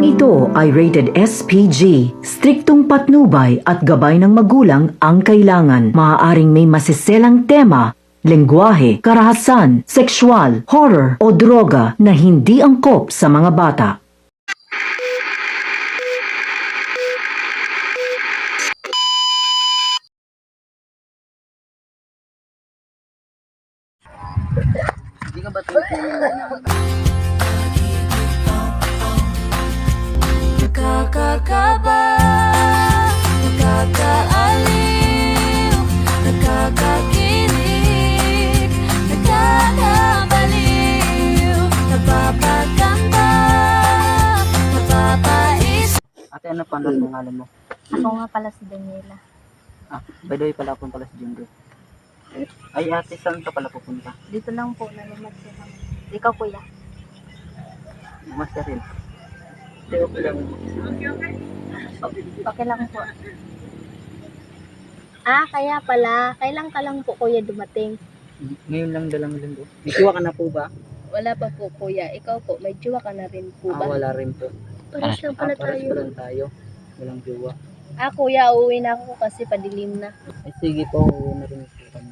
Programang ito ay rated SPG. Striktong patnubay at gabay ng magulang ang kailangan. Maaaring may masiselang tema, lengguwahe, karahasan, sexual, horror o droga na hindi angkop sa mga bata. Hindi ka ba Nakakakaba, nakakaaliw, nakakakilig, nakakabaliw, napapaganda, napapaisip. Ate, ano pa ang pangalan mo? Ako nga pala si Daniela. By the way pala akong pala si Jungo. Ay ate, saan ka pala pupunta? Dito lang po, nalumad ko lang. Ikaw kuya. Master rin. Hindi ko lang. Okay lang po. Kaya pala, kailan ka lang po kuya dumating? Ngayon lang dalang linggo. May siwa ka na po ba? Wala pa po kuya. Ikaw po, may jowa ka na rin po ba? Wala rin po. Pares lang pala Pares tayo. pa lang tayo. Walang jowa. Kuya, uuwi na ako kasi padilim na. Ay sige po, uwi na rin po kami.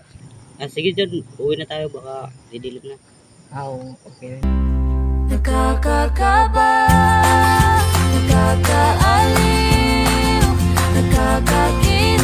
Sige dyan, uwi na tayo, baka didilim na. Oo, okay. Nakakakaba, nakakaaliw, nakakakilig.